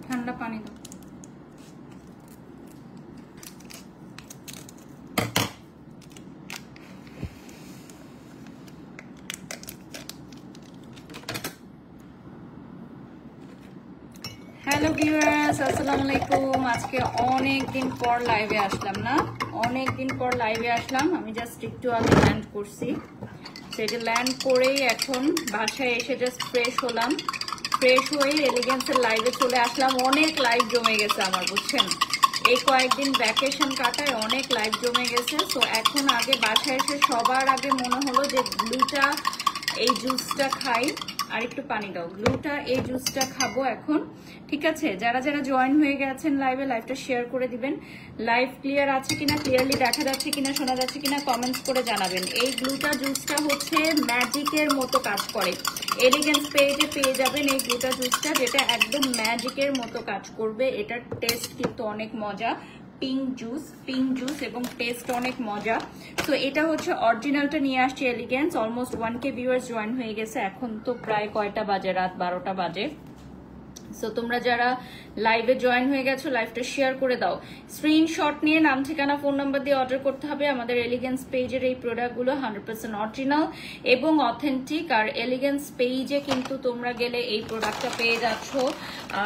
ঠান্ডা পানি দাও। হ্যালো ভিউয়ার্স, আসসালামু আলাইকুম। আজকে অনেক দিন পর লাইভে আসলাম না, অনেক দিন পর লাইভে আসলাম। আমি জাস্ট একটু আগে ল্যান্ড করছি, সেটা ল্যান্ড করেই এখন বাসায় এসে জাস্ট ফ্রেশ হলাম। ফ্রেশ হয়ে এলিগেন্সের লাইভে চলে আসলাম। অনেক লাইভ জমে গেছে আমার, বুঝছেন, এই কয়েকদিন ভ্যাকেশন কাটায় অনেক লাইভ জমে গেছে। তো এখন আগে বাসায় এসে সবার আগে মনে হলো যে গ্লুটা এই জুসটা খাই। আর একটু পানি দাও। গ্লুটা এই জুসটা খাবো এখন, ঠিক আছে? যারা যারা জয়েন হয়ে গেছেন লাইভে, লাইভটা শেয়ার করে দিবেন। লাইভ ক্লিয়ার আছে কিনা, ক্লিয়ারলি দেখা যাচ্ছে কিনা, শোনা যাচ্ছে কিনা কমেন্টস করে জানাবেন। এই গ্লুটা জুসটা হচ্ছে ম্যাজিকের মতো কাজ করে। এলিগেন্স পেজে পেয়ে যাবেন এই গ্লুটা জুসটা, যেটা একদম ম্যাজিকের মতো কাজ করবে। এটার টেস্ট কিন্তু অনেক মজা। পিঙ্ক জুস এবং টেস্ট অনেক মজা। তো এটা হচ্ছে অরিজিনালটা নিয়ে আসছে elegance. Almost 1K viewers join হয়ে গেছে। এখন তো প্রায় কয়টা বাজে, রাত 12টা বাজে। সো তোমরা যারা লাইভে জয়েন হয়ে গেছো, লাইভটা শেয়ার করে দাও। স্ক্রিনশট নিয়ে নাম, ঠিকানা, ফোন নাম্বার দিয়ে অর্ডার করতে হবে। আমাদের এলিগেন্স পেজের এই প্রোডাক্টগুলো 100% অরিজিনাল এবং অথেন্টিক। আর এলিগেন্স পেজে কিন্তু তোমরা গেলে এই প্রোডাক্টটা পেয়ে যাচ্ছ।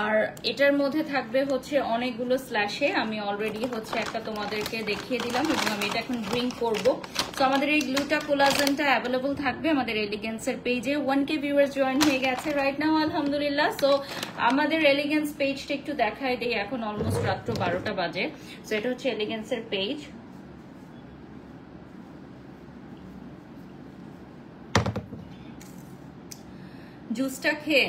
আর এটার মধ্যে থাকবে হচ্ছে অনেকগুলো স্ল্যাশে। আমি অলরেডি হচ্ছে একটা তোমাদেরকে দেখিয়ে দিলাম এবং আমি এটা এখন ড্রিঙ্ক করবো। তো আমাদের এই গ্লুটা কোলাজেনটা অ্যাভেলেবল থাকবে আমাদের এলিগেন্সের পেজে। 1K ভিউয়ার্স জয়েন হয়ে গেছে রাইট নাও, আলহামদুলিল্লাহ। সো আমাদের এলিগেন্স পেজটা একটু দেখাই দেই। এখন অলমোস্ট রাত্র 12টা বাজে। সো এটা হচ্ছে এলিগেন্সের পেজ। জুসটা খেয়ে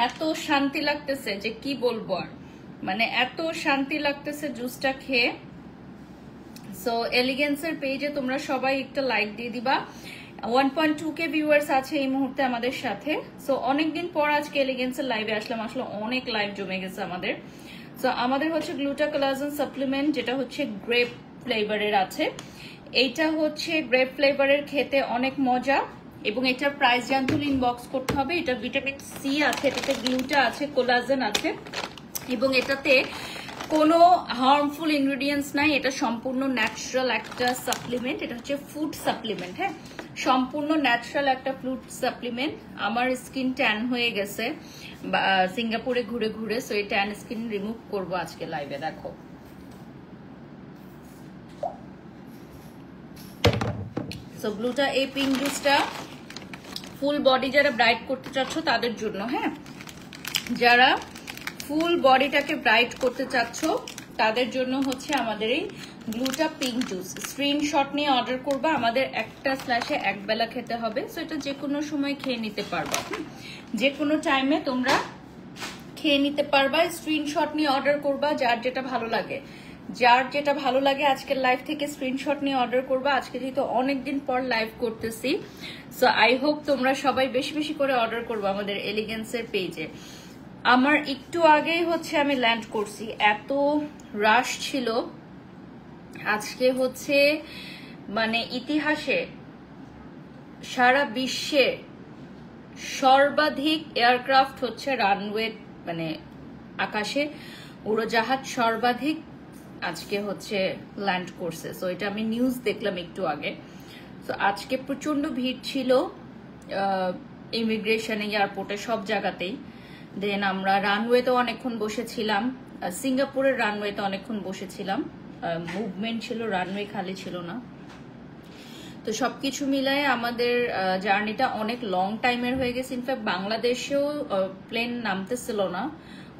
এত শান্তি লাগতেছে যে কি বলবো আর, মানে এত শান্তি লাগতেছে জুসটা খেয়ে। সো এলিগেন্সের পেজে তোমরা সবাই একটা লাইক দিয়ে দিবা। 1.2K ভিউয়ার্স আছে এই মুহূর্তে আমাদের সাথে। সো অনেকদিন পর আজকে এলিগেন্সের লাইভে আসলাম। আসলে অনেক লাইভ জমে গেছে আমাদের। সো আমাদের হচ্ছে গ্লুটা কোলাজেন সাপ্লিমেন্ট, যেটা হচ্ছে গ্রেপ ফ্লেভারের আছে। এইটা হচ্ছে গ্রেপ ফ্লেভারের, খেতে অনেক মজা এবং এটার প্রাইস জানতে হলে ইনবক্স করতে হবে। এটা ভিটামিন সি আছে, এটাতে গ্লুটা আছে, কোলাজেন আছে এবং এটাতে কোনো হার্মফুল ইনগ্রেডিয়েন্টস নাই। এটা সম্পূর্ণ ন্যাচারাল একটা সাপ্লিমেন্ট। এটা হচ্ছে ফুড সাপ্লিমেন্ট, হ্যাঁ, সম্পূর্ণ ন্যাচারাল একটা ফুড সাপ্লিমেন্ট। আমার স্কিন ট্যান হয়ে গেছে সিঙ্গাপুরে ঘুরে ঘুরে। সো এই ট্যান স্কিন রিমুভ করবো আজকে লাইভে। দেখো সো গ্লুটা এই পিঙ্ক জুসটা ফুল বডি যারা ব্রাইট করতে চাচ্ছ তাদের জন্য, হ্যাঁ, যারা ফুল বডিটাকে ব্রাইট করতে চাচ্ছ তাদের জন্য হচ্ছে আমাদের এই গ্লুটা পিঙ্ক জুস। স্ক্রিনশট নিয়ে অর্ডার করবা। আমাদের একটা স্ল্যাশে এক বেলা খেতে হবে। সো এটা যে কোনো সময় খেয়ে নিতে পারবা, যে কোনো টাইমে তোমরা খেয়ে নিতে পারবা। স্ক্রিনশট নিয়ে অর্ডার করবা যার যেটা ভালো লাগে, যার যেটা ভালো লাগে। আজকের লাইভ থেকে স্ক্রিনশট নিয়ে অর্ডার করবা। আজকে যেহেতু অনেকদিন পর লাইভ করতেছি, সো আই হোপ তোমরা সবাই বেশি বেশি করে অর্ডার করবো আমাদের এলিগেন্সের পেজে। আমার একটু আগেই হচ্ছে আমি ল্যান্ড করছি, এত রাশ ছিল আজকে। হচ্ছে মানে ইতিহাসে সারা বিশ্বে সর্বাধিক এয়ারক্রাফট হচ্ছে রানওয়ে, মানে আকাশে উড়োজাহাজ সর্বাধিক আজকে হচ্ছে ল্যান্ড করছে। সো এটা আমি নিউজ দেখলাম একটু আগে। তো আজকে প্রচন্ড ভিড় ছিল ইমিগ্রেশনে, এয়ারপোর্টে, সব জায়গাতেই। দেন আমরা রানওয়েতে অনেকক্ষণ বসেছিলাম, সিঙ্গাপুরের রানওয়েতে অনেকক্ষণ বসেছিলাম। মুভমেন্ট ছিল, রানওয়ে খালি ছিল না। তো সবকিছু মিলায় আমাদের জার্নিটা অনেক লং টাইমের হয়ে গেছে। ইনফ্যাক্ট বাংলাদেশেও প্লেন নামতেছিল না,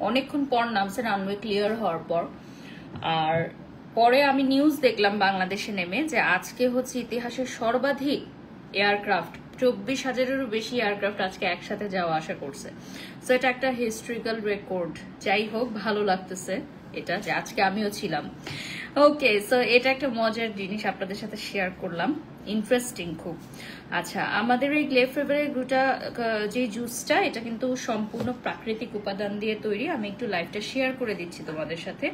অনেকক্ষণ পর নামছে রানওয়ে ক্লিয়ার হওয়ার পর। আর পরে আমি নিউজ দেখলাম বাংলাদেশে নেমে যে আজকে হচ্ছে ইতিহাসের সর্বাধিক এয়ারক্রাফট 24,000-এরও বেশি এয়ারক্রাফট আজকে একসাথে যাওয়া আসা করছে। সো এটা একটা হিস্ট্রিক্যাল রেকর্ড। যাই হোক, ভালো লাগতেছে এটা যে আজকে আমিও ছিলাম। ওকে, সো এটা একটা মজার জিনিস আপনাদের সাথে শেয়ার করলাম, ইন্টারেস্টিং খুব। আচ্ছা, আমাদের এই গ্লে ফ্লেভারের যে জুসটা, এটা কিন্তু সম্পূর্ণ প্রাকৃতিক উপাদান দিয়ে তৈরি। আমি একটু লাইভটা শেয়ার করে দিচ্ছি তোমাদের সাথে।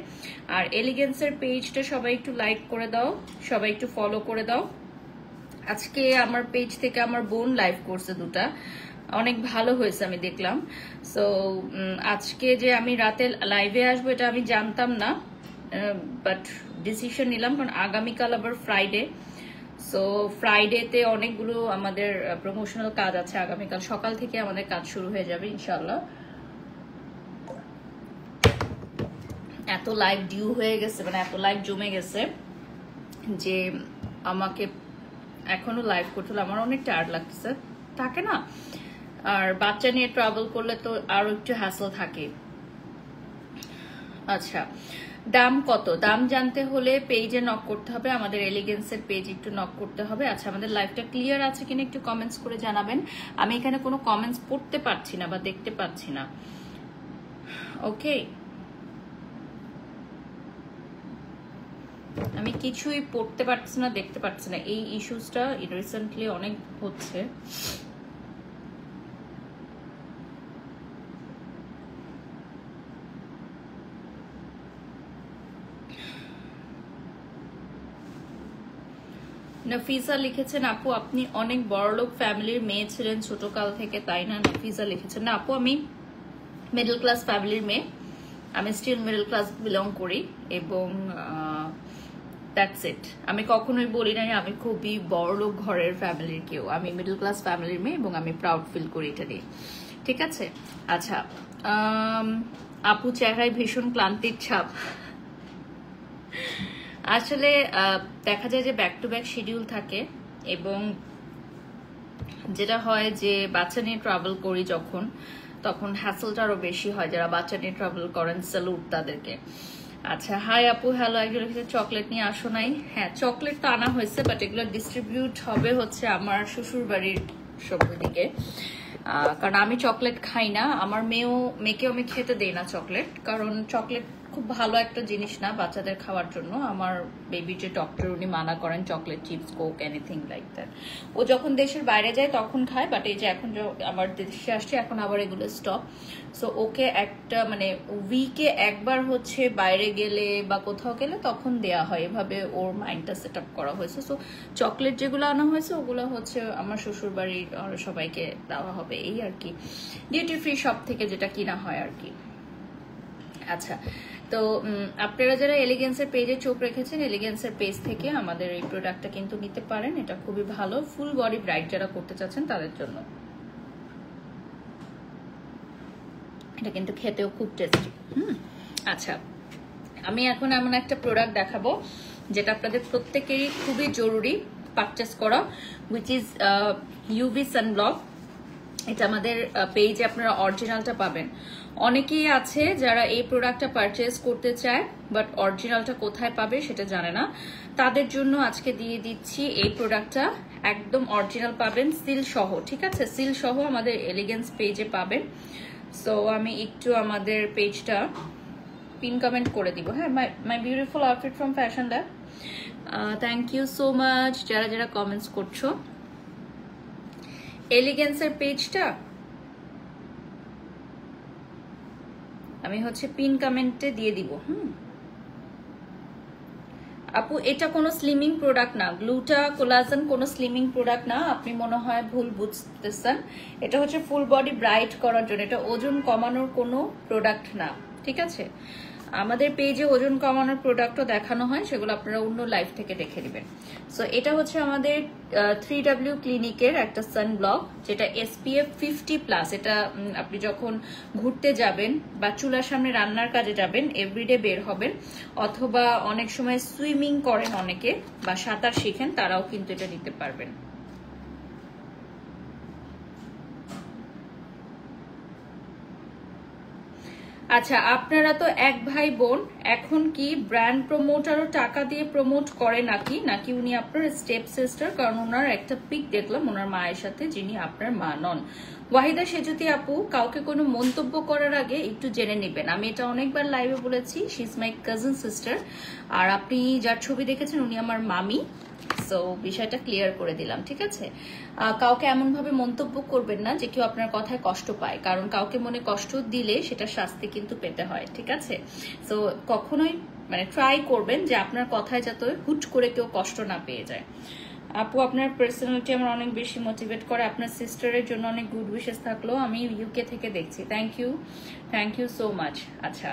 আর এলিগেন্সের পেজটা সবাই একটু লাইক করে দাও, সবাই একটু ফলো করে দাও। আজকে আমার পেজ থেকে আমার বোন লাইভ করছে দুটা, অনেক ভালো হয়েছে আমি দেখলাম। সো আজকে যে আমি রাতে লাইভে আসবো এটা আমি জানতাম না, বাট ডিসিশন নিলাম, কারণ আগামীকাল আবার ফ্রাইডে। সো ফ্রাইডেতে অনেকগুলো আমাদের প্রমোশনাল কাজ আছে। আগামীকাল সকাল থেকে আমাদের কাজ শুরু হয়ে যাবে ইনশাল্লাহ। এত লাইভ ডিউ হয়ে গেছে, মানে এত লাইভ জমে গেছে যে আমাকে এখনো লাইভ করতে হলে আমার অনেক টায়ার্ড লাগতেছে, থাকে না? আর বাচ্চা নিয়ে ট্রাভেল করলে তো আরো একটু হ্যাসল থাকে। আচ্ছা, দাম কত? দাম জানতে হলে পেজে নক করতে হবে, আমাদের এলিগেন্সের পেজ একটু নক করতে হবে। আচ্ছা, আমাদের লাইভটা ক্লিয়ার আছে কিনা একটু কমেন্টস করে জানাবেন। আমি এখানে কোনো কমেন্টস পড়তে পারছি না বা দেখতে পাচ্ছি না। ওকে, আমি কিছুই পড়তে পারছি না, দেখতে পাচ্ছি না। এই ইস্যুসটা রিসেন্টলি অনেক হচ্ছে। নাফিজা লিখেছেন, আপু আপনি অনেক বড়লোক ফ্যামিলির মেয়ে ছিলেন ছোটকাল থেকে, তাই না? নাফিজা লিখেছেন। না আপু, আমি মিডল ক্লাস ফ্যামিলির মেয়ে, আমি স্টিল মিডল ক্লাস বিলং করি, এবং দ্যাটস ইট। আমি কখনোই বলি না আমি খুবই বড়লোক ঘরের ফ্যামিলির কেউ। আমি মিডল ক্লাস ফ্যামিলির মেয়ে এবং আমি প্রাউড ফিল করি এটা নিয়ে, ঠিক আছে? আচ্ছা, আপু চেহারায় ভীষণ ক্লান্তির ছাপ। আসলে দেখা যায় যে ব্যাক টু ব্যাক শিডিউল থাকে, এবং যেটা হয় যে বাচ্চা নিয়ে ট্রাভেল করি যখন, তখন হ্যাসেলটা আরো বেশি হয়। যারা বাচ্চা নিয়ে ট্রাভেল করেন, স্যালুট তাদেরকে। আচ্ছা, হাই আপু, হ্যালো। একজন চকলেট নিয়ে আসো নাই? হ্যাঁ, চকলেট তো আনা হয়েছে, বাট এগুলো ডিস্ট্রিবিউট হবে হচ্ছে আমার শ্বশুর বাড়ির সবার দিকে, কারণ আমি চকলেট খাই না। আমার মেয়েকেও আমি খেতে দেই না চকলেট, কারণ চকলেট খুব ভালো একটা জিনিস না বাচ্চাদের খাওয়ার জন্য। আমার বেবি যে ডক্টর, উনি মানা করেন chocolate, chips, Coke, anything like that. ও যখন দেশের বাইরে যায় তখন খায়, বাট এই যে এখন আমার দেশে আসছে এখন আবার এগুলো স্টপ। সো ওকে একটা মানে উইকে একবার হচ্ছে বাইরে গেলে বা কোথাও গেলে তখন দেয়া হয়, এভাবে ওর মাইন্ডটা সেট আপ করা হয়েছে। সো চকলেট যেগুলো আনা হয়েছে ওগুলো হচ্ছে আমার শ্বশুর বাড়ির সবাইকে দেওয়া হবে, এই আর কি, ডিউটি ফ্রি শপ থেকে যেটা কিনা হয় আর কি। আচ্ছা, তো আপনারা যারা এলিগেন্সের পেজে চোখ রেখেছেন, এলিগেন্সের পেজ থেকে আমাদের এই প্রোডাক্টটা কিন্তু নিতে পারেন। এটা খুবই ভালো, ফুল বডি ব্রাইট যারা করতে চাচ্ছেন তাদের জন্য। এটা কিন্তু খেতেও খুব টেস্টি। আচ্ছা, আমি এখন এমন একটা প্রোডাক্ট দেখাবো যেটা আপনাদের প্রত্যেকেরই খুবই জরুরি পারচেস করা, হুইচ ইজ ইউভি সানব্লক। এটা আমাদের পেজে আপনারা অরিজিনালটা পাবেন। অনেকেই আছে যারা এই প্রোডাক্টটা পারচেস করতে চায়, বাট অরিজিনালটা কোথায় পাবে সেটা জানে না। তাদের জন্য আজকে দিয়ে দিচ্ছি এই প্রোডাক্টটা, একদম অরিজিনাল পাবেন, সিল সহ, ঠিক আছে? সিল সহ আমাদের এলিগেন্স পেজে পাবেন। সো আমি একটু আমাদের পেজটা পিন কমেন্ট করে দিব। হ্যাঁ, my beautiful outfit from fashion lab, thank you so much যারা যারা কমেন্টস করছো। এলিগেন্সের পেজটা আমি হচ্ছে পিন কমেন্টে দিয়ে দিব। আপু এটা কোনো স্লিমিং প্রোডাক্ট না, গ্লুটা কোলাজেন কোনো স্লিমিং প্রোডাক্ট না, আপনি মনে হয় ভুল বুঝতেছেন। এটা হচ্ছে ফুল বডি ব্রাইট করার জন্য, এটা ওজন কমানোর কোনো প্রোডাক্ট না, ঠিক আছে? আমাদের পেজে ওজন কমানোর প্রোডাক্টও দেখানো হয়, সেগুলো আপনারা অন্য লাইভ থেকে দেখে নেবেন। সো এটা হচ্ছে আমাদের 3W ক্লিনিকের একটা সানব্লক, যেটা SPF 50+। এটা আপনি যখন ঘুরতে যাবেন বা চুলার সামনে রান্নার কাজে যাবেন, এভরিডে বের হবেন, অথবা অনেক সময় সুইমিং করেন অনেকে বা সাঁতার শিখেন, তারাও কিন্তু এটা নিতে পারবেন। আচ্ছা, আপনারা তো এক ভাই বোন, এখন কি ব্র্যান্ড প্রমোটারও টাকা দিয়ে প্রমোট করে নাকি উনি আপনার স্টেপ সিস্টার? কারণ ওনার একটা পিক দেখলাম ওনার মায়ের সাথে, যিনি আপনার মা নন। ওয়াহিদা সেজুতি আপু, কাউকে কোনো মন্তব্য করার আগে একটু জেনে নেবেন। আমি এটা অনেকবার লাইভে বলেছি, she is my cousin sister. আর আপনি যার ছবি দেখেছেন উনি আমার মামি। সো বিষয়টা ক্লিয়ার করে দিলাম, ঠিক আছে? কাউকে এমনভাবে মন্তব্য করবেন না যে কেউ আপনার কথায় কষ্ট পায়, কারণ কাউকে মনে কষ্ট দিলে সেটা শাস্তি কিন্তু পেতে হয়, ঠিক আছে? সো কখনোই মানে ট্রাই করবেন যে আপনার কথায় যাতে হুট করে কেউ কষ্ট না পেয়ে যায়। আপু, আপনার পার্সোনালিটি আমার অনেক বেশি মোটিভেট করে। আপনার সিস্টারের জন্য অনেক গুড উইশেস থাকলো, আমি ইউকে থেকে দেখছি। Thank you so much. আচ্ছা,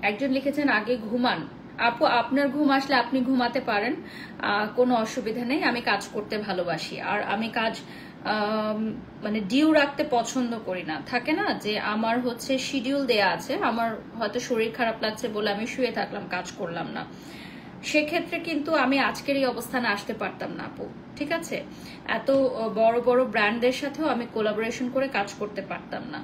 একজন লিখেছেন আগে ঘুমান। আপু, আপনার ঘুম আসলে আপনি ঘুমাতে পারেন, কোনো অসুবিধা নেই। আমি কাজ করতে ভালোবাসি, আর আমি কাজ মানে ডিউ রাখতে পছন্দ করি না। থাকে না যে আমার হচ্ছে শিডিউল দেয়া আছে, আমার হয়তো শরীর খারাপ লাগছে বলে আমি শুয়ে থাকলাম, কাজ করলাম না, সেক্ষেত্রে কিন্তু আমি আজকের এই অবস্থানে আসতে পারতাম না আপু, ঠিক আছে? এত বড় বড় ব্র্যান্ডের সাথেও আমি কোলাবোরেশন করে কাজ করতে পারতাম না।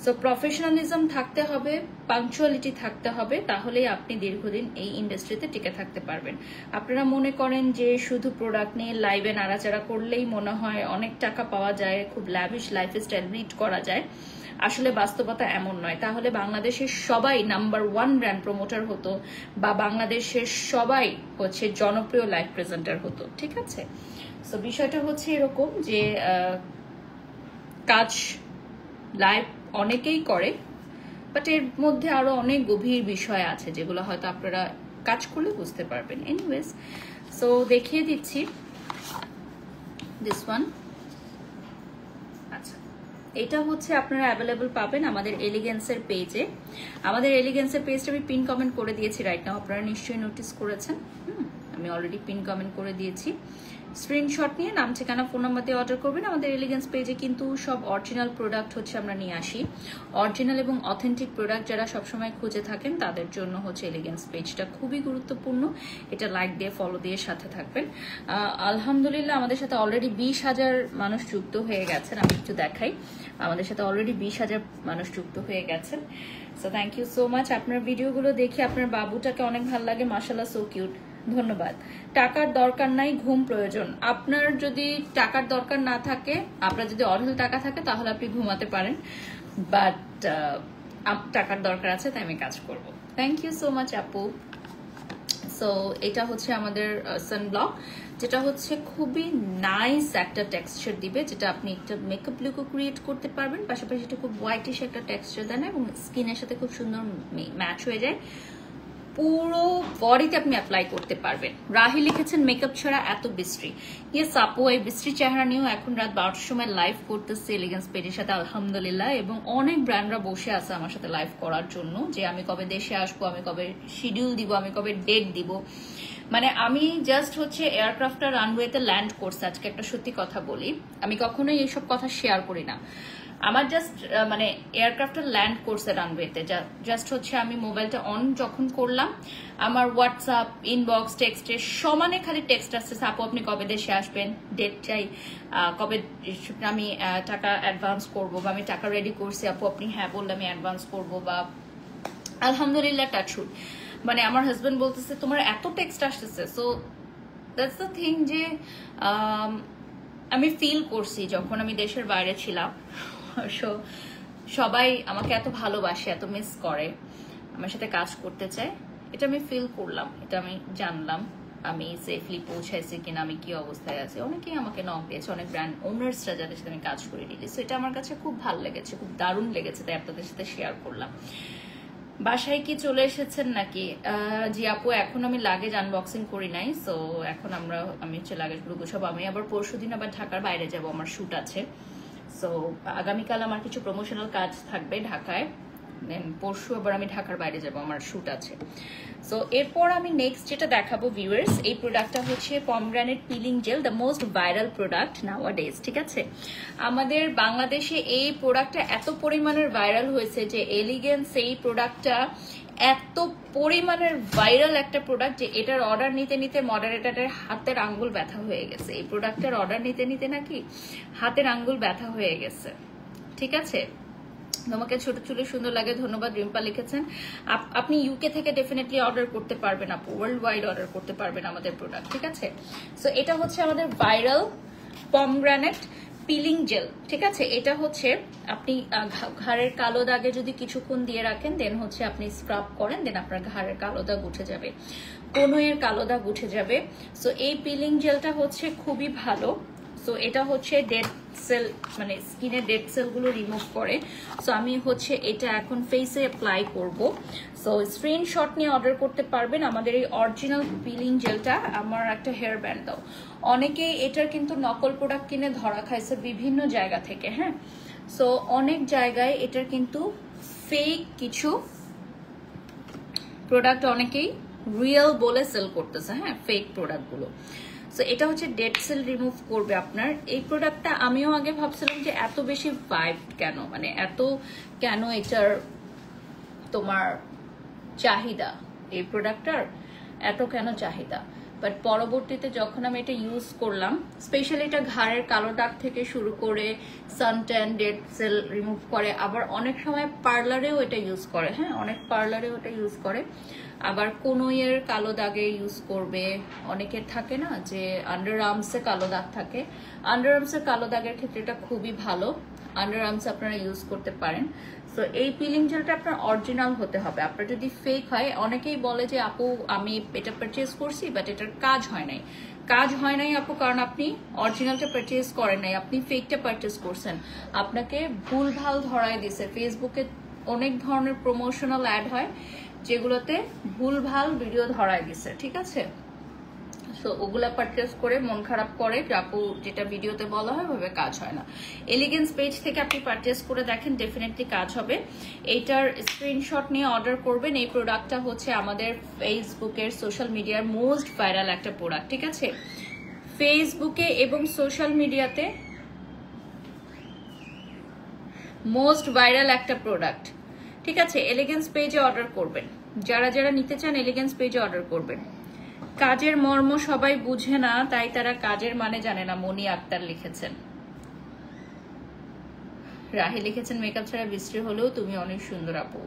সো প্রফেশনালিজম থাকতে হবে, পাংচুয়ালিটি থাকতে হবে, তাহলেই আপনি দীর্ঘদিন এই ইন্ডাস্ট্রিতে টিকে থাকতে পারবেন। আপনারা মনে করেন যে শুধু প্রোডাক্ট নিয়ে লাইভে নাড়াচাড়া করলেই মনে হয় অনেক টাকা পাওয়া যায়, খুব ল্যাভিশ লাইফস্টাইল লিড করা যায়। আসলে বাস্তবতা এমন নয়। তাহলে বাংলাদেশের সবাই নাম্বার 1 ব্র্যান্ড প্রমোটার হতো, বা বাংলাদেশের সবাই হচ্ছে জনপ্রিয় লাইভ প্রেজেন্টার হতো, ঠিক আছে? সো বিষয়টা হচ্ছে এরকম যে কাজ লাইভ অনেকেই করে, বাট এর মধ্যে আরো অনেক গভীর বিষয় আছে যেগুলো হয়তো আপনারা কাজ করলে বুঝতে পারবেন। এনিওয়েজ, সো দেখিয়ে দিচ্ছি দিস ওয়ান। আচ্ছা, এটা হচ্ছে আপনারা অ্যাভেলেবল পাবেন আমাদের এলিগেন্সের পেজে। আমাদের এলিগেন্সের পেজটা আমি পিন কমেন্ট করে দিয়েছি রাইট নাও, আপনারা নিশ্চয়ই নোটিস করেছেন। আমি অলরেডি পিন কমেন্ট করে দিয়েছি। স্ক্রিনশট নিয়ে নাম, ঠিকানা, ফোন নাম্বার দিয়ে অর্ডার করবেন। আমাদের এলিগেন্স পেজে কিন্তু সব অরিজিনাল প্রোডাক্ট হচ্ছে আমরা নিয়ে আসি। অরিজিনাল এবং অথেন্টিক প্রোডাক্ট যারা সবসময় খুঁজে থাকেন তাদের জন্য হচ্ছে এলিগেন্স পেজটা খুবই গুরুত্বপূর্ণ। এটা লাইক দিয়ে ফলো দিয়ে সাথে থাকবেন। আলহামদুলিল্লাহ আমাদের সাথে অলরেডি 20,000 মানুষ যুক্ত হয়ে গেছেন। আমি একটু দেখাই, আমাদের সাথে অলরেডি 20,000 মানুষ যুক্ত হয়ে গেছেন। So thank you so much. আপনার ভিডিওগুলো দেখে আপনার বাবুটাকে অনেক ভালো লাগে, মাশাআল্লাহ, সো কিউট। ধন্যবাদ। টাকার দরকার নাই, ঘুম প্রয়োজন। আপনার যদি টাকার দরকার না থাকে, আপনার যদি অঢেল টাকা থাকে, তাহলে আপনি ঘুমাতে পারেন, বাট টাকার দরকার আছে, তাই আমি কাজ করব। থ্যাংক ইউ সো মাচ আপু। সো এটা হচ্ছে আমাদের সানব্লক, যেটা হচ্ছে খুবই নাইস একটা টেক্সচার দিবে, যেটা আপনি একটা মেকআপ লুকও ক্রিয়েট করতে পারবেন, পাশাপাশি এটা খুব হোয়াইটিশ একটা টেক্সচার দেয় না, এবং স্কিনের সাথে খুব সুন্দর ম্যাচ হয়ে যায়, পুরো বডিতে আপনি অ্যাপ্লাই করতে পারবেন। রাহি লিখেছেন মেকআপ ছাড়া এত বিশ্রী। ইয়েস আপু, এই বিশ্রী চেহারা নিয়েও এখন রাত 12টার সময় লাইভ করতেছে এলিগেন্স পেজের সাথে, আলহামদুলিল্লাহ। এবং অনেক ব্র্যান্ডরা বসে আছে আমার সাথে লাইভ করার জন্য, যে আমি কবে দেশে আসবো, আমি কবে শিডিউল দিব, আমি কবে ডেট দিব। মানে আমি জাস্ট হচ্ছে এয়ারক্রাফটটা রানওয়েতে ল্যান্ড করছে আজকে। একটা সত্যি কথা বলি, আমি কখনোই এইসব কথা শেয়ার করি না। আমার জাস্ট মানে এয়ারক্রাফটটা ল্যান্ড করছে রানওয়েতে, জাস্ট হচ্ছে আমি মোবাইলটা অন যখন করলাম, আমার হোয়াটসঅ্যাপ ইনবক্স টেক্সটে সমানে খালি টেক্সট আসছে, আপু আপনি কবে দেশে আসবেন, ডেট চাই, কবে আমি টাকা অ্যাডভান্স করবো, বা আমি টাকা রেডি করছি আপু আপনি হ্যাঁ বললে আমি অ্যাডভান্স করবো, বা আলহামদুলিল্লাহ টাচুড। মানে আমার হাজবেন্ড বলতেছে তোমার এত টেক্সট আসতেছে। সো দ্যাটস দ্য থিং, যে আমি ফিল করছি যখন আমি দেশের বাইরে ছিলাম, সবাই আমাকে এত ভালোবাসে, এত মিস করে, আমার সাথে কাজ করতে চায়, এটা আমি ফিল করলাম, এটা আমি জানলাম। আমি সেফলি পৌঁছাইছি কিনা, আমি কি অবস্থায় আছি। অনেকেই আমাকে নক দিয়েছে, অনেক ব্র্যান্ড ওনার্সরা যাদের সাথে আমি কাজ করে দিয়েছি। এটা আমার কাছে খুব ভালো লেগেছে, খুব দারুণ লেগেছে, তাই আপনাদের সাথে শেয়ার করলাম। বাসায় কি চলে এসেছেন নাকি? জি আপু, এখন আমি লাগেজ আনবক্সিং করি নাই। সো এখন আমি হচ্ছে লাগেজগুলো গুছাবো। আমি আবার পরশুদিন আবার ঢাকার বাইরে যাব, আমার শুট আছে। সো আগামীকাল আমার কিছু প্রমোশনাল কাজ থাকবে ঢাকায়, দেন পরশু আবার আমি ঢাকার বাইরে যাব, আমার শুট আছে। সো এরপর আমি নেক্সট যেটা দেখাবো ভিউয়ার্স, এই প্রোডাক্টটা হচ্ছে pomegranate peeling gel, the most viral product nowadays, ঠিক আছে? আমাদের বাংলাদেশে এই প্রোডাক্টটা এত পরিমাণের ভাইরাল হয়েছে যে এলিগেন্স এই প্রোডাক্টটা এত পরিমাণের ভাইরাল একটা প্রোডাক্ট যে এটার অর্ডার নিতে নিতে মডারেটরের হাতের আঙ্গুল ব্যথা হয়ে গেছে। এই প্রোডাক্টের অর্ডার নিতে নিতে নাকি হাতের আঙ্গুল ব্যথা হয়ে গেছে, ঠিক আছে? তোমাকে ছোট চুলে সুন্দর লাগে, ধন্যবাদ। রিম্পা লিখেছেন আপনি ইউকে থেকে ডেফিনেটলি অর্ডার করতে পারবেন আপু, ওয়ার্ল্ড ওয়াইড অর্ডার করতে পারবেন আমাদের প্রোডাক্ট, ঠিক আছে। সো এটা হচ্ছে আমাদের ভাইরাল পমগ্রানেট পিলিং জেল, ঠিক আছে। এটা হচ্ছে আপনি ঘাড়ের কালো দাগে যদি কিছুক্ষণ দিয়ে রাখেন, দেন হচ্ছে আপনি স্ক্রাব করেন, দেন আপনার ঘাড়ের কালো দাগ উঠে যাবে, কনুইয়ের কালো দাগ উঠে যাবে। সো এই পিলিং জেলটা হচ্ছে খুবই ভালো। সো এটা হচ্ছে ডেড সেল, মানে স্কিনের ডেড সেলগুলো রিমুভ করে। সো আমি হচ্ছে এটা এখন ফেসে অ্যাপ্লাই করব। সো স্ক্রিনশট নিয়ে অর্ডার করতে পারবেন আমাদের এই অরিজিনাল পিলিং জেলটা। আমার একটা হেয়ার ব্যান্ড দাও। অনেকেই এটার কিন্তু নকল প্রোডাক্ট কিনে ধরা খাইছে বিভিন্ন জায়গা থেকে, হ্যাঁ। সো অনেক জায়গায় এটার কিন্তু ফেক কিছু প্রোডাক্ট অনেকেই রিয়েল বলে সেল করতেছে, হ্যাঁ, ফেক প্রোডাক্টগুলো। সো এটা হচ্ছে ডেড সেল রিমুভ করবে আপনার। এই প্রোডাক্টটা আমিও আগে ভাবছিলাম যে এত বেশি ভাইব কেন, মানে এত কেন এটার তোমার চাহিদা, এই প্রোডাক্টটার এত কেন চাহিদা। বাট পরবর্তীতে যখন আমি এটা ইউজ করলাম, স্পেশালি এটা ঘাড়ের কালো দাগ থেকে শুরু করে সানট্যান, ডেড সেল রিমুভ করে। আবার অনেক সময় পার্লারেও এটা ইউজ করে, হ্যাঁ, অনেক পার্লারেও এটা ইউজ করে। আবার কনুইয়ের কালো দাগে ইউজ করবে। অনেকের থাকে না যে আন্ডার আর্মসে কালো দাগ থাকে, আন্ডার আর্মসের কালো দাগের ক্ষেত্রে এটা খুবই ভালো, আন্ডার আর্মসে আপনারা ইউজ করতে পারেন। সো এই পিলিং জেলটা আপনার অরিজিনাল হতে হবে। আপনার যদি ফেক হয়, অনেকেই বলে যে আপু আমি এটা পারচেজ করছি বাট এটার কাজ হয় নাই। কাজ হয় নাই আপু, কারণ আপনি অরিজিনালটা পারচেজ করেন নাই, আপনি ফেকটা পারচেজ করছেন। আপনাকে ভুলভাল ধরায় দিছে। ফেসবুকে অনেক ধরনের প্রমোশনাল অ্যাড হয় যেগুলোতে ভুলভাল ভিডিও ধরায় দিছে, ঠিক আছে। সো ওগুলা পারচেস করে মন খারাপ করে যে আপু যেটা ভিডিওতে বলা হয় ওভাবে কাজ হয় না। এলিগেন্স পেজ থেকে আপনি পারচেস করে দেখেন, ডেফিনেটলি কাজ হবে। এইটার স্ক্রিনশট নিয়ে অর্ডার করবেন। এই প্রোডাক্টটা হচ্ছে আমাদের ফেসবুকের সোশ্যাল মিডিয়ার মোস্ট ভাইরাল একটা প্রোডাক্ট, ঠিক আছে। ফেসবুকে এবং সোশ্যাল মিডিয়াতে মোস্ট ভাইরাল একটা প্রোডাক্ট, ঠিক আছে। এলিগেন্স পেজে অর্ডার করবেন, যারা যারা নিতে চান এলিগেন্স পেজে অর্ডার করবেন। কাজের মর্ম সবাই বুঝে না, তাই তারা কাজের মানে জানে না, মনি আক্তার লিখেছেন। রাহি লিখেছেন মেকআপ ছাড়া বৃষ্টি হলেও তুমি অনেক সুন্দর আপু।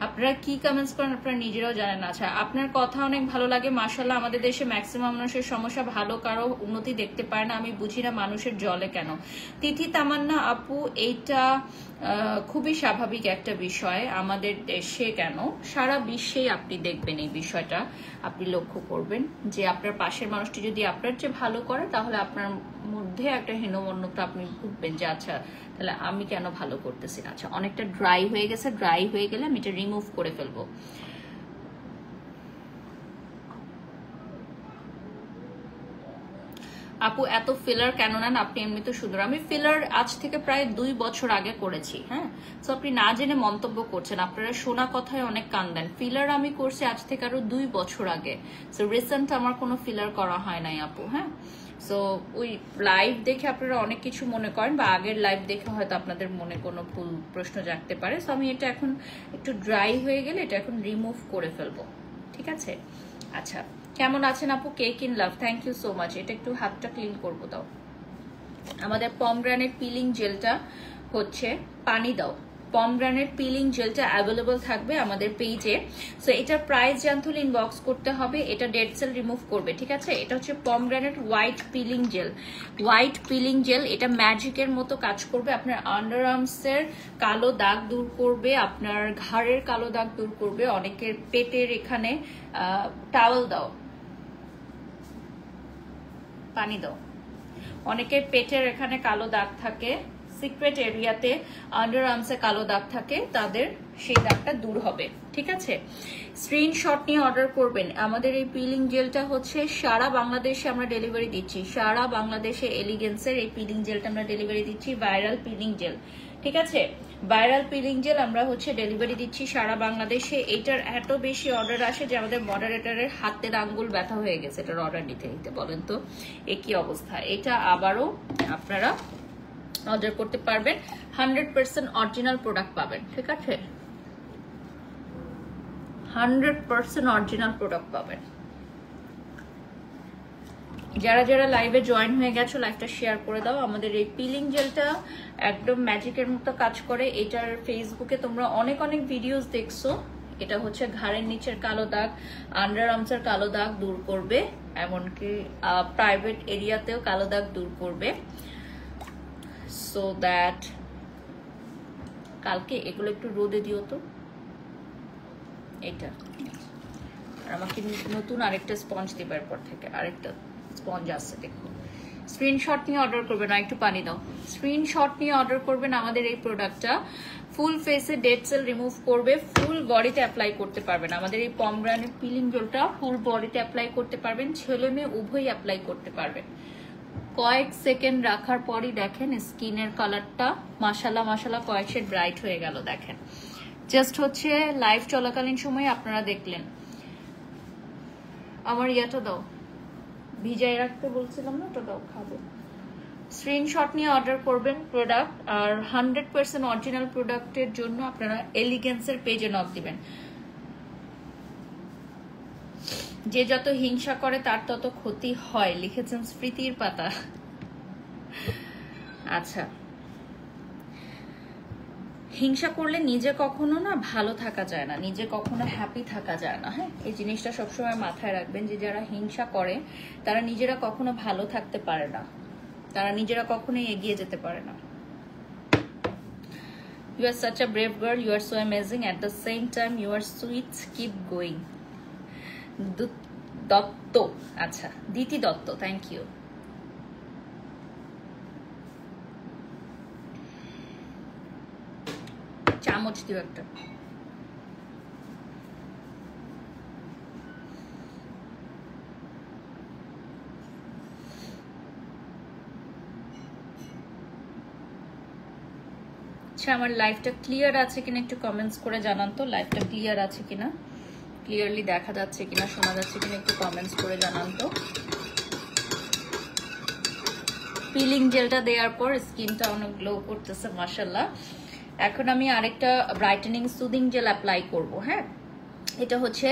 আপনারা কি কমেন্টস করেন আপনারা নিজেরাও জানেন। আচ্ছা, আপনার কথা অনেক ভালো লাগে মাশাআল্লাহ। আমাদের দেশে ম্যাক্সিমাম মানুষের সমস্যা ভালো কারো উন্নতি দেখতে পারে না, আমি বুঝি না মানুষের জলে কেন। তিথি তামান্না আপু, এইটা খুবই স্বাভাবিক একটা বিষয়। আমাদের দেশে কেন, সারা বিশ্বেই আপনি দেখবেন এই বিষয়টা, আপনি লক্ষ্য করবেন যে আপনার পাশের মানুষটি যদি আপনার চেয়ে ভালো করে তাহলে আপনার মধ্যে একটা হীনমন্যতা আপনি ভুগবেন যে আচ্ছা তাহলে আমি কেন ভালো করতেছি না। আচ্ছা, অনেকটা ড্রাই হয়ে গেছে, ড্রাই হয়ে গেলে আমি এটা রিমুভ করে ফেলবো। আপু এত ফিলার কেন নেন, আপনি এমনি তো সুন্দর। আমি ফিলার আজ থেকে প্রায় 2 বছর আগে করেছি, হ্যাঁ। তো আপনি না জেনে মন্তব্য করছেন, আপনারা শোনা কথায় অনেক কান দেন। ফিলার আমি করছি আজ থেকে আরো 2 বছর আগে। সো রিসেন্ট আমার কোনো ফিলার করা হয় নাই আপু, হ্যাঁ। সো ওই লাইভ দেখে আপনারা অনেক কিছু মনে করেন, বা আগের লাইভ দেখে হয়তো আপনাদের মনে কোনো ভুল প্রশ্ন জাগতে পারে। সো আমি এটা এখন একটু ড্রাই হয়ে গেলে এটা এখন রিমুভ করে ফেলবো, ঠিক আছে। আচ্ছা, কেমন আছেন আপু? Cake in love, thank you so much. এটা একটু হাতটা ক্লিন করবো দাও। আমাদের পমগ্রানেট পিলিং জেলটা হচ্ছে পানি দাও। পমগ্রানেট পিলিং জেলটা অ্যাভেলেবল থাকবে আমাদের পেজে। সো এটার প্রাইস জানতে হলে ইনবক্স করতে হবে। এটা ডেড সেল রিমুভ করবে, ঠিক আছে। এটা হচ্ছে pomegranate white peeling gel, white peeling gel. এটা ম্যাজিকের মতো কাজ করবে, আপনার আন্ডার আর্মসের কালো দাগ দূর করবে, আপনার ঘাড়ের কালো দাগ দূর করবে। অনেকের পেটের এখানে টাওয়েল দাও, পানি দাও। অনেকের পেটের এখানে কালো দাগ থাকে, সিক্রেট এরিয়াতে আন্ডার আর্মসে কালো দাগ থাকে, তাদের সেই দাগটা দূর হবে, ঠিক আছে। স্ক্রিনশট নিয়ে অর্ডার করবেন। আমাদের এই পিলিং জেলটা হচ্ছে সারা বাংলাদেশে আমরা ডেলিভারি দিচ্ছি, সারা বাংলাদেশে এলিগেন্সের এই পিলিং জেলটা আমরা ডেলিভারি দিচ্ছি। ভাইরাল পিলিং জেল, ঠিক আছে। ভাইরাল পিলিং জেল আমরা হচ্ছে ডেলিভারি দিচ্ছি সারা বাংলাদেশে। এটার এত বেশি অর্ডার আসে যে আমাদের মডারেটরের হাতের আঙ্গুল ব্যথা হয়ে গেছে এটার অর্ডার নিতে নিতে। বলেন তো এ কি অবস্থা। এটা আবারও আপনারা অর্ডার করতে পারবেন, 100% অরিজিনাল প্রোডাক্ট পাবেন, ঠিক আছে। 100% অরিজিনাল প্রোডাক্ট পাবেন। যারা যারা লাইভে জয়েন হয়ে গেছো লাইভটা শেয়ার করে দাও। আমাদের এই পিলিং জেলটা একদম ম্যাজিকের মতো কাজ করে। এটার ফেসবুকে তোমরা অনেক অনেক ভিডিওস দেখছো। এটা হচ্ছে ঘাড়ের নিচের কালো দাগ, আন্ডার আর্মসের কালো দাগ দূর করবে, এমনকি প্রাইভেট এরিয়াতেও কালো দাগ দূর করবে। সো দ্যাট কালকে এগুলো একটু রোদে দিও তো। এটা আর আমাকে নতুন আরেকটা স্পঞ্জ দিবার পর থেকে আরেকটা স্পঞ্জ আসছে, দেখো। স্ক্রিনশট নিয়ে অর্ডার করবেন, একটু পানি দাও। স্ক্রিনশট নিয়ে অর্ডার করবেন আমাদের এই প্রোডাক্টটা। ফুল ফেসে ডেড সেল রিমুভ করবে, ফুল বডিতে অ্যাপ্লাই করতে পারবেন। আমাদের এই পমগ্রানেট পিলিং জেলটা ফুল বডিতে অ্যাপ্লাই করতে পারবেন, ছেলে মেয়ে উভয়ই অ্যাপ্লাই করতে পারবেন। কয়েক সেকেন্ড রাখার পরই দেখেন স্কিনের কালারটা মাশাআল্লাহ মাশাআল্লাহ কয়েক শেড ব্রাইট হয়ে গেল। দেখেন জাস্ট হচ্ছে লাইভ চলাকালীন সময়ে আপনারা দেখলেন। আমার ইয়াটা দাও, ভিজাই রাখতে বলছিলাম না, ওটা দাও, খাবো। স্ক্রিনশট নিয়ে অর্ডার করবেন প্রোডাক্ট। আর 100% অরিজিনাল প্রোডাক্টের জন্য আপনারা এলিগেন্সের পেজে নক দিবেন। যে যত হিংসা করে তার তত ক্ষতি হয়, লিখেছেন স্মৃতির পাতা। আচ্ছা, হিংসা করলে নিজে কখনো না ভালো থাকা যায় না, নিজে কখনো হ্যাপি থাকা যায় না। হ্যাঁ, এই জিনিসটা সবসময় মাথায় রাখবেন যে যারা হিংসা করে তারা নিজেরা কখনো ভালো থাকতে পারে না, তারা নিজেরা কখনোই এগিয়ে যেতে পারে না। You are such a brave girl, you are so amazing, at the same time you are sweet, keep going. Dutta, আচ্ছা দিতি দত্ত, থ্যাংক ইউ। চামচ দিও একটা। আচ্ছা, আমার লাইভটা ক্লিয়ার আছে কিনা একটু কমেন্টস করে জানান তো। লাইভটা ক্লিয়ার আছে কিনা, ক্লিয়ারলি দেখা যাচ্ছে কিনা, শোনা যাচ্ছে কিনা একটু কমেন্টস করে জানান তো। পিলিং জেলটা দেওয়ার পর স্কিনটা অনেক গ্লো করতেছে মাশাআল্লাহ। এখন আমি আরেকটা ব্রাইটেনিং সুদিং জেল অ্যাপ্লাই করব। হ্যাঁ, এটা হচ্ছে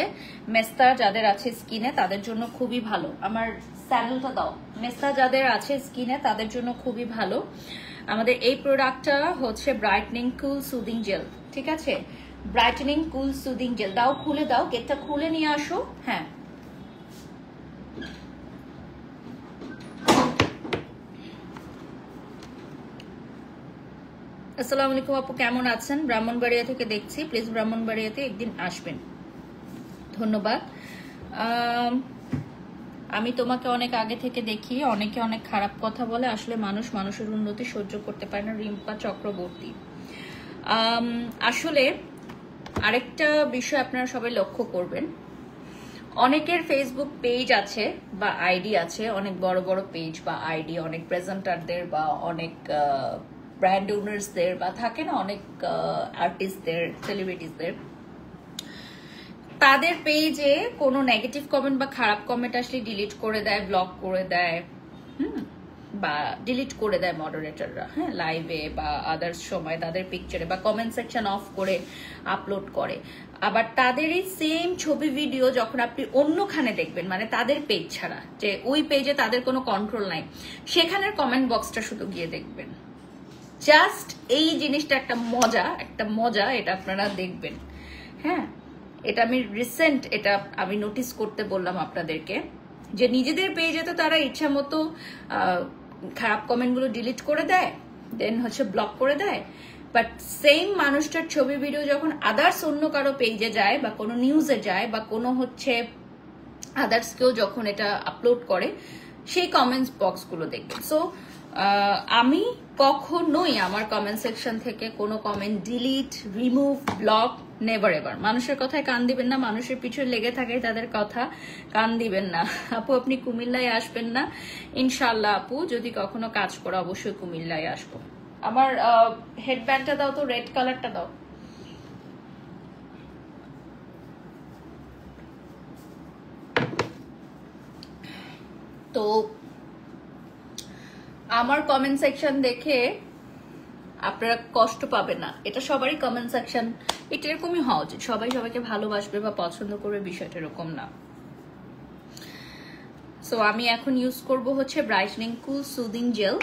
মেস্তা যাদের আছে স্কিনে তাদের জন্য খুবই ভালো। আমার স্যান্ডেলটা দাও। মেস্তা যাদের আছে স্কিনে তাদের জন্য খুবই ভালো। আমাদের এই প্রোডাক্টটা হচ্ছে ব্রাইটনিং কুল সুদিং জেল, ঠিক আছে? ব্রাইটেনিং কুল সুদিং জেল দাও, খুলে দাও, গেটটা খুলে নিয়ে আসো। হ্যাঁ, আসসালামু আলাইকুম আপু, কেমন আছেন? ব্রাহ্মণবাড়িয়া থেকে দেখছি, প্লিজ ব্রাহ্মণবাড়িয়াতে একদিন আসবেন। ধন্যবাদ। আমি তোমাকে অনেক আগে থেকে দেখি, অনেকে অনেক খারাপ কথা বলে, আসলে মানুষ মানুষের উন্নতি সহ্য করতে পারে না। রিম্পা চক্রবর্তী। আসলে আরেকটা বিষয় আপনারা সবাই লক্ষ্য করবেন, অনেকের ফেসবুক পেজ আছে বা আইডি আছে, অনেক বড় বড় পেজ বা আইডি, অনেক প্রেজেন্টারদের বা অনেক ব্র্যান্ড ওনার্সদের বা থাকে না অনেক আর্টিস্টদের, সেলিব্রিটিসদের, তাদের পেজে কোনো নেগেটিভ কমেন্ট বা খারাপ কমেন্ট আসলে ডিলিট করে দেয়, ব্লক করে দেয়, বা ডিলিট করে দেয় মডারেটররা। হ্যাঁ, লাইভে বা আদার্স সময় তাদের পিকচারে বা কমেন্ট সেকশন অফ করে আপলোড করে। আবার তাদেরই সেম ছবি ভিডিও যখন আপনি অন্যখানে দেখবেন, মানে তাদের পেজ ছাড়া, যে ওই পেজে তাদের কোনো কন্ট্রোল নাই, সেখানের কমেন্ট বক্সটা শুধু গিয়ে দেখবেন। জাস্ট এই জিনিসটা একটা মজা, এটা আপনারা দেখবেন। হ্যাঁ, এটা আমি রিসেন্ট এটা আমি নোটিস করতে বললাম আপনাদেরকে, যে নিজেদের পেজে তো তারা ইচ্ছা মতো খারাপ কমেন্টগুলো ডিলিট করে দেয়, দেন হচ্ছে ব্লক করে দেয়, বাট সেম মানুষটার ছবি ভিডিও যখন আদার্স অন্য কারো পেজে যায় বা কোনো নিউজে যায় বা কোনো হচ্ছে আদার্স কেউ যখন এটা আপলোড করে, সেই কমেন্টস বক্সগুলো দেখবেন। সো আমি কখনোই আমার কমেন্ট সেকশন থেকে কোনো comment delete, remove, block, never ever. মানুষের কথায় কান দিবেন না, মানুষের পিছনে লেগে থাকে তাদের কথা কান দিবেন না। আপু আপনি কুমিল্লায় আসবেন না? ইনশাল্লাহ আপু, যদি কখনো কাজ করে অবশ্যই কুমিল্লায় আসবো। আমার হেডব্যান্ডটা দাও তো, রেড কালারটা দাও। তো আমার কমেন্ট সেকশন দেখে আপনারা কষ্ট পাবেন না, এটা সবারই কমেন্ট সেকশন এটা এরকমই হওয়া উচিত। সবাই সবাইকে ভালোবাসবে বা পছন্দ করবে, বিষয়টা এরকম না। সো আমি এখন ইউজ করব হচ্ছে ব্রাইটনিং কুল সুদিং জেল।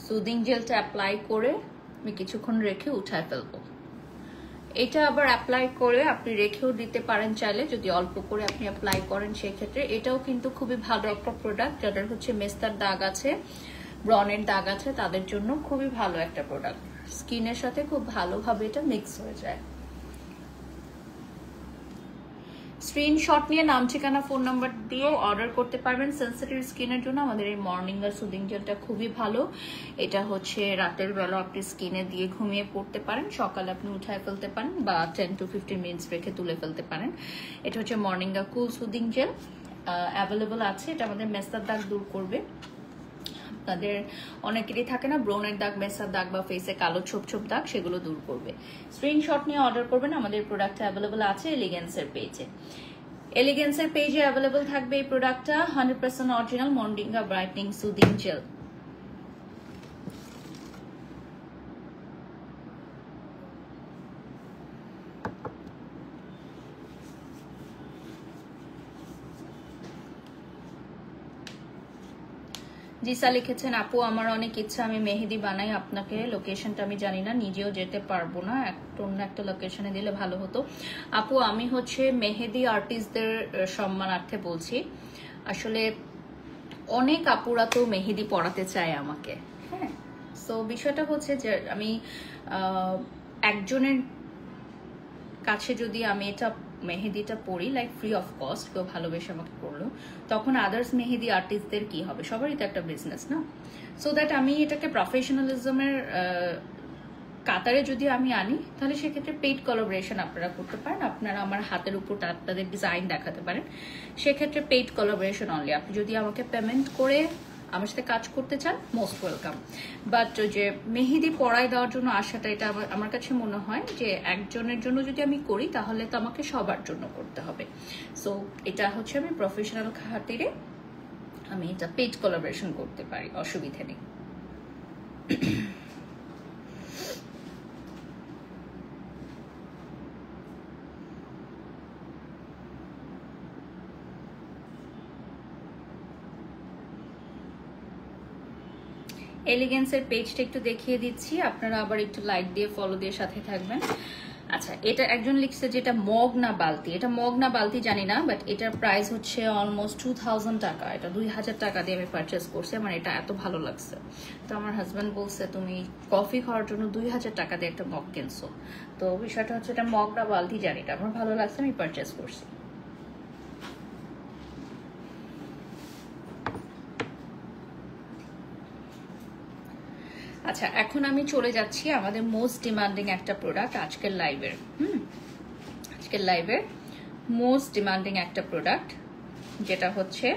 সুদিং জেলটা অ্যাপ্লাই করে আমি কিছুক্ষণ রেখে উঠায় ফেলবো। এটা আবার অ্যাপ্লাই করে আপনি রেখেও দিতে পারেন চাইলে, যদি অল্প করে আপনি অ্যাপ্লাই করেন সেক্ষেত্রে। এটাও কিন্তু খুবই ভালো একটা প্রোডাক্ট, যাদের হচ্ছে মেস্তার দাগ আছে, ব্রনের দাগ আছে, তাদের জন্য খুবই ভালো একটা প্রোডাক্ট। স্কিনের সাথে খুব ভালোভাবে এটা মিক্স হয়ে যায়। স্ক্রিনশট নিয়ে নাম, ঠিকানা, ফোন নাম্বার দিয়েও অর্ডার করতে পারবেন। সেনসিটিভ স্কিনের জন্য আমাদের এই মর্নিং আর সুদিং জেলটা খুবই ভালো। এটা হচ্ছে রাতের বেলা আপনি স্কিনে দিয়ে ঘুমিয়ে পড়তে পারেন, সকালে আপনি উঠায় ফেলতে পারেন, বা 10 to 15 মিনিটস রেখে তুলে ফেলতে পারেন। এটা হচ্ছে মর্নিং আর কুল সুদিং জেল, অ্যাভেলেবল আছে। এটা আমাদের মেস্তার দাগ দূর করবে। তাদের অনেকেরই থাকে না ব্রনের দাগ, মেসার দাগ বা ফেসে কালো ছোপ ছোপ দাগ, সেগুলো দূর করবে। স্ক্রিনশট নিয়ে অর্ডার করবেন। আমাদের প্রোডাক্ট অ্যাভেলেবল আছে এলিগেন্সের পেজে। এলিগেন্সের পেজে অ্যাভেলেবল থাকবে এই প্রোডাক্টটা, 100% original moringa brightening soothing gel. Jisa লিখেছেন, আপু আমার অনেক ইচ্ছা আমি মেহেদি বানাই, আপনাকে লোকেশনটা আমি জানি না, নিজেও যেতে পারবো না, অন্য একটা লোকেশনে দিলে ভালো হতো। আপু আমি হচ্ছে মেহেদি আর্টিস্টদের সম্মানার্থে বলছি, আসলে অনেক আপুরা তো মেহেদি পড়াতে চায় আমাকে। হ্যাঁ, সো বিষয়টা হচ্ছে যে আমি একজনের কাছে যদি আমি এটা মেহেদিটা পড়ি লাইক ফ্রি অফ কস্ট, কেউ ভালোবেসে আমাকে করলো, তখন আদার্স মেহেদি আর্টিস্টদের কি হবে? সবারই তো একটা বিজনেস না। সো দ্যাট আমি এটাকে প্রফেশনালিজমের কাতারে যদি আমি আনি, তাহলে সেক্ষেত্রে পেইড কোলাবোরেশন আপনারা করতে পারেন। আপনারা আমার হাতের উপর আপনাদের ডিজাইন দেখাতে পারেন, সেক্ষেত্রে পেইড কোলাবোরেশন অনলি। আপনি যদি আমাকে পেমেন্ট করে আমার সাথে কাজ করতে চান, মোস্ট ওয়েলকাম। বাট যে মেহেদি পড়ায় দেওয়ার জন্য আসাটা, এটা আমার কাছে মনে হয় যে একজনের জন্য যদি আমি করি, তাহলে তো আমাকে সবার জন্য করতে হবে। সো এটা হচ্ছে আমি প্রফেশনাল খাতিরে আমি এটা পেইড কোলাবোরেশন করতে পারি, অসুবিধা নেই। এলিগেন্সের পেজটা একটু দেখিয়ে দিচ্ছি, আপনারা আবার একটু লাইক দিয়ে ফলো দিয়ে সাথে থাকবেন। আচ্ছা, এটা একজন লিখছে যে এটা মগ না বালতি। এটা মগ না বালতি জানি না, বাট এটার প্রাইস হচ্ছে অলমোস্ট 2000 টাকা। এটা 2000 টাকা দিয়ে আমি পারচেস করছি, আমার এটা এত ভালো লাগছে। তো আমার হাজব্যান্ড বলছে তুমি কফি খাওয়ার জন্য 2000 টাকা দিয়ে একটা মগ কিনছো। তো বিষয়টা হচ্ছে এটা মগ না বালতি জানি না, আমার ভালো লাগছে, আমি পারচেস করছি। আচ্ছা, এখন আমি চলে যাচ্ছি আমাদের মোস্ট ডিমান্ডিং একটা প্রোডাক্ট আজকের লাইভের। আজকের লাইভের মোস্ট ডিমান্ডিং একটা প্রোডাক্ট, যেটা হচ্ছে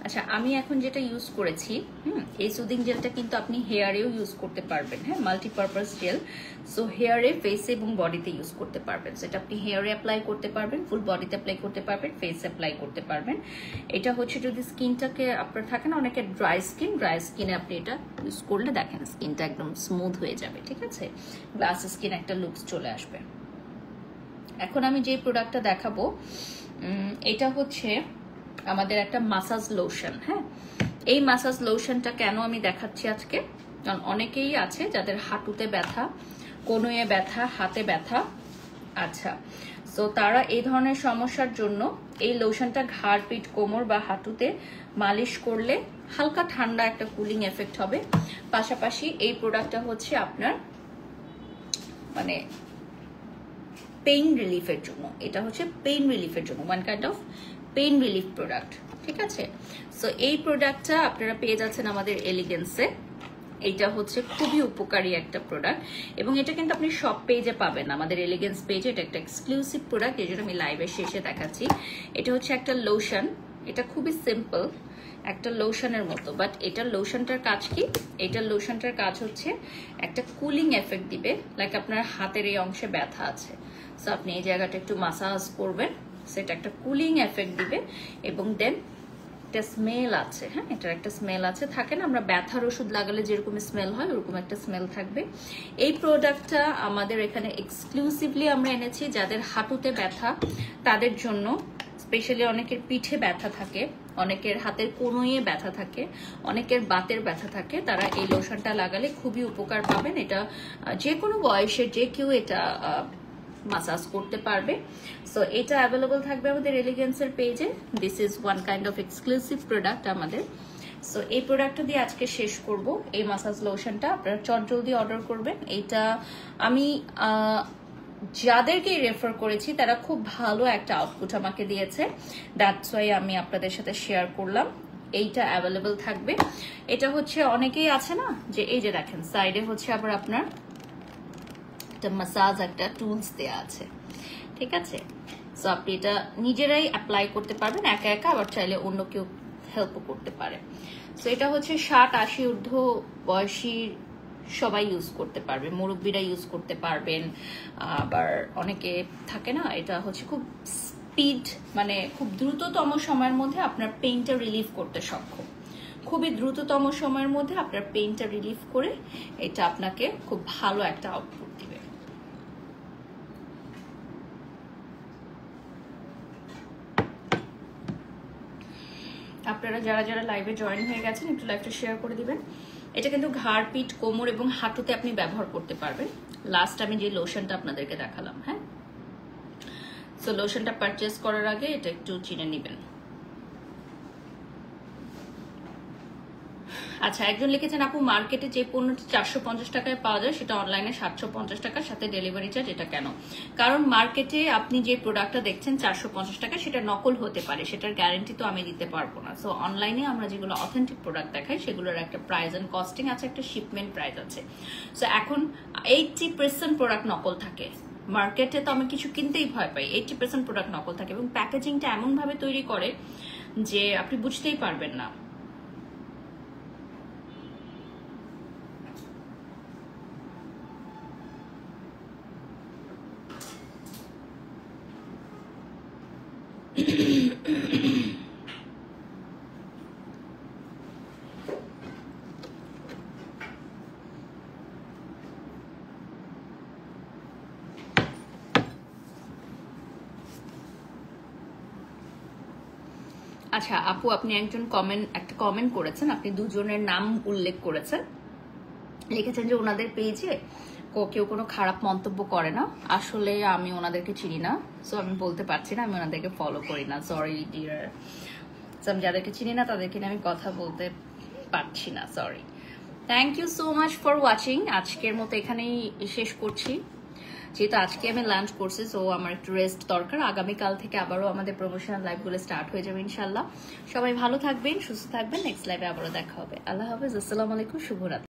আচ্ছা আমি এখন যেটা ইউজ করেছি, এই সুদিং জেলটা কিন্তু আপনি হেয়ারেও ইউজ করতে পারবেন। হ্যাঁ, মাল্টিপারপাস জেল। সো হেয়ারে, ফেসে এবং বডিতে ইউজ করতে পারবেন। সেটা আপনি হেয়ারে অ্যাপ্লাই করতে পারবেন, ফুল বডিতে অ্যাপ্লাই করতে পারবেন, ফেসে অ্যাপ্লাই করতে পারবেন। এটা হচ্ছে যদি স্কিনটাকে আপনার থাকে না অনেকের ড্রাই স্কিনে আপনি এটা ইউজ করলে দেখেন স্কিনটা একদম স্মুথ হয়ে যাবে। ঠিক আছে, গ্লাস স্কিন একটা লুকস চলে আসবে। এখন আমি যে প্রোডাক্টটা দেখাবো, এটা হচ্ছে আমাদের একটা মাসাজ লোশন। হ্যাঁ, এই মাসাজ লোশনটা কেন আমি দেখাচ্ছি আজকে, কারণ অনেকেই আছে যাদের হাঁটুতে ব্যথা, কোনোয়ে ব্যথা, হাতে ব্যথা। আচ্ছা, সো তারা এই ধরনের সমস্যার জন্য এই লোশনটা ঘাড়, পিঠ, কোমর বা হাঁটুতে মালিশ করলে হালকা ঠান্ডা একটা কুলিং এফেক্ট হবে। পাশাপাশি এই প্রোডাক্টটা হচ্ছে আপনার মানে পেইন রিলিফের জন্য। এটা হচ্ছে পেইন রিলিফের জন্য, one kind of pain relief product. ঠিক আছে, সো এই প্রোডাক্টটা আপনারা পেয়ে যাচ্ছেন আমাদের এলিগেন্সে। এইটা হচ্ছে খুবই উপকারী একটা প্রোডাক্ট, এবং এটা কিন্তু আপনি সব পেজে পাবেন না, আমাদের এলিগেন্স পেজে। এটা একটা এক্সক্লুসিভ প্রোডাক্ট, এই জন্য আমি লাইভের শেষে দেখাচ্ছি। এটা হচ্ছে একটা লোশন, এটা খুবই সিম্পল একটা লোশনের মতো, বাট এটার লোশনটার কাজ কি? এটার লোশনটার কাজ হচ্ছে একটা কুলিং এফেক্ট দিবে। লাইক আপনার হাতের এই অংশে ব্যথা আছে, সো আপনি এই জায়গাটা একটু মাসাজ করবেন, সেটা একটা কুলিং এফেক্ট দিবে, এবং দেন একটা স্মেল আছে, হ্যাঁ এটার একটা স্মেল আছে, থাকে না আমরা ব্যথার ওষুধ লাগালে যেরকম স্মেল হয় ওরকম একটা স্মেল থাকবে। এই প্রোডাক্টটা আমাদের এখানে এক্সক্লুসিভলি আমরা এনেছি যাদের হাঁটুতে ব্যথা তাদের জন্য, স্পেশালি অনেকের পিঠে ব্যথা থাকে, অনেকের হাতের কোনোয়ে ব্যথা থাকে, অনেকের বাতের ব্যথা থাকে, তারা এই লোশনটা লাগালে খুবই উপকার পাবেন। এটা যে কোনো বয়সের যে কেউ এটা মাসাজ করতে পারবে। সো এটা অ্যাভেলেবল থাকবে আমাদের এলিগেন্সের পেজে। This is one kind of exclusive product আমাদের। সো এই প্রোডাক্টটা দিয়ে আজকে শেষ করব। এই মাসাজ লোশনটা আপনারা চটজলদি অর্ডার করবেন। এইটা আমি যাদেরকে রেফার করেছি তারা খুব ভালো একটা আউটপুট আমাকে দিয়েছে, দ্যাটস ওয়াই আমি আপনাদের সাথে শেয়ার করলাম। এইটা অ্যাভেলেবল থাকবে। এটা হচ্ছে অনেকেই আছে না যে এই যে দেখেন সাইডে হচ্ছে আবার আপনার একটা মাসাজ একটা টুলস দেয়া আছে, ঠিক আছে? সো আপনি এটা নিজেরাই অ্যাপ্লাই করতে পারবেন একা একা, আবার চাইলে অন্য কেউ হেল্পও করতে পারে। সো এটা হচ্ছে 60-80 ঊর্ধ্ব বয়সী সবাই ইউজ করতে পারবে, মুরব্বীরা ইউজ করতে পারবেন। আবার অনেকে থাকে না, এটা হচ্ছে খুব স্পিড, মানে খুব দ্রুততম সময়ের মধ্যে আপনার পেইনটা রিলিফ করতে সক্ষম, খুবই দ্রুততম সময়ের মধ্যে আপনার পেইনটা রিলিফ করে এটা আপনাকে খুব ভালো একটা আউটপুট দিবে। আপনারা যারা যারা লাইভে জয়েন হয়ে গেছেন একটু লাইভটা শেয়ার করে দিবেন। এটা কিন্তু ঘাড়, পিঠ, কোমর এবং হাঁটুতে আপনি ব্যবহার করতে পারবেন। লাস্ট আমি যে লোশনটা আপনাদেরকে দেখালাম, হ্যাঁ। সো লোশনটা পারচেস করার আগে এটা একটু চিনে নেবেন। আচ্ছা, একজন লিখেছেন আপু মার্কেটে যে পণ্যটি 450 টাকায় পাওয়া যায় সেটা অনলাইনে 750 টাকার সাথে ডেলিভারি চার্জ, এটা কেন? কারণ মার্কেটে আপনি যে প্রোডাক্টটা দেখছেন 450 টাকা সেটা নকল হতে পারে, সেটার গ্যারান্টি তো আমি দিতে পারবো না। সো অনলাইনে আমরা যেগুলো অথেন্টিক প্রোডাক্ট দেখাই সেগুলোর একটা প্রাইস এন্ড কস্টিং আছে, একটা শিপমেন্ট প্রাইস আছে। সো এখন 80% প্রোডাক্ট নকল থাকে মার্কেটে, তো আমি কিছু কিনতেই ভয় পাই। 80% প্রোডাক্ট নকল থাকে এবং প্যাকেজিংটা এমন ভাবে তৈরি করে যে আপনি বুঝতেই পারবেন না। আচ্ছা আপু, আপনি একটা কমেন্ট করেছেন, আপনি দুজনের নাম উল্লেখ করেছেন, লিখেছেন যে ওনাদের পেজে কেউ কোনো খারাপ মন্তব্য করে না। আসলে আমি ওনাদেরকে চিনি না, সো আমি বলতে পারছি না, আমি ওনাদেরকে ফলো করি না, সরি ডিয়ার। আমি যাদেরকে চিনি না তাদেরকে নিয়ে আমি কথা বলতে পারছি না, sorry. Thank you so much for watching. আজকের মতো এখানেই শেষ করছি, যেহেতু আজকে আমি লাঞ্চ করছি, সো আমার একটু রেস্ট দরকার। আগামীকাল থেকে আবারও আমাদের প্রমোশনাল লাইভগুলো স্টার্ট হয়ে যাবে ইনশাল্লাহ। সবাই ভালো থাকবেন, সুস্থ থাকবেন। নেক্সট লাইভে আবারও দেখা হবে। আল্লাহ হাফেজ, আসসালামু আলাইকুম, শুভরাত্রি।